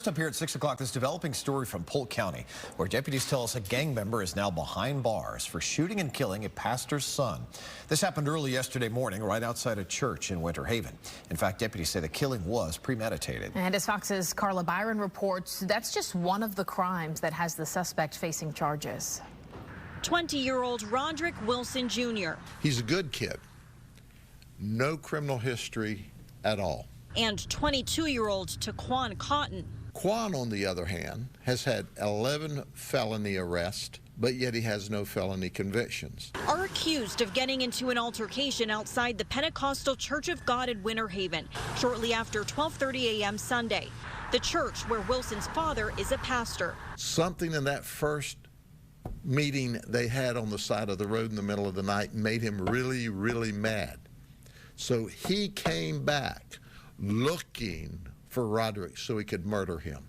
Up here at 6 o'clock, this developing story from Polk County, where deputies tell us a gang member is now behind bars for shooting and killing a pastor's son. This happened early yesterday morning right outside a church in Winter Haven. In fact, deputies say the killing was premeditated. And as Fox's Carla Byron reports, that's just one of the crimes that has the suspect facing charges. 20-year-old Roderick Wilson Jr. He's a good kid. No criminal history at all. And 22-year-old Taquan Cotton. Quan, on the other hand, has had 11 felony arrests, but yet he has no felony convictions. Are accused of getting into an altercation outside the Pentecostal Church of God in Winter Haven shortly after 12:30 a.m. Sunday, the church where Wilson's father is a pastor. Something in that first meeting they had on the side of the road in the middle of the night made him really, really mad. So he came back looking for Roderick so he could murder him.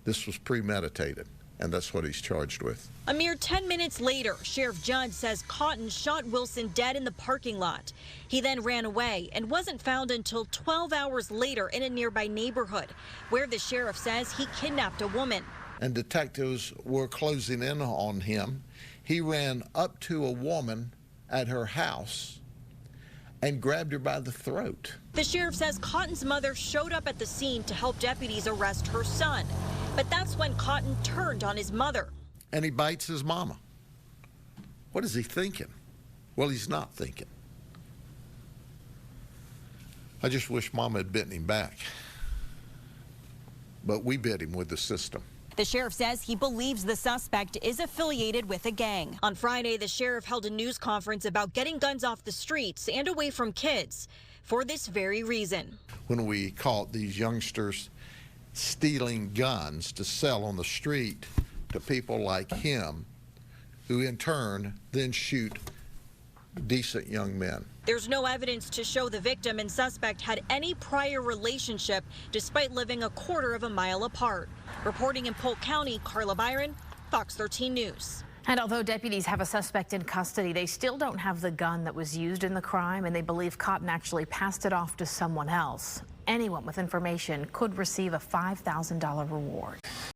This was premeditated, and that's what he's charged with. A mere 10 minutes later, Sheriff Judd says Cotton shot Wilson dead in the parking lot. He then ran away and wasn't found until 12 hours later in a nearby neighborhood, where the sheriff says he kidnapped a woman. And detectives were closing in on him. He ran up to a woman at her house and grabbed her by the throat. The sheriff says Cotton's mother showed up at the scene to help deputies arrest her son. But that's when Cotton turned on his mother. And he bites his mama. What is he thinking? Well, he's not thinking. I just wish Mama had bitten him back. But we bit him with the system. The sheriff says he believes the suspect is affiliated with a gang. On Friday, the sheriff held a news conference about getting guns off the streets and away from kids for this very reason. When we caught these youngsters stealing guns to sell on the street to people like him, who in turn then shoot decent young men. There's no evidence to show the victim and suspect had any prior relationship despite living a quarter of a mile apart. Reporting in Polk County, Carla Byron, Fox 13 News. And although deputies have a suspect in custody, they still don't have the gun that was used in the crime, and they believe Cotton actually passed it off to someone else. Anyone with information could receive a $5,000 reward.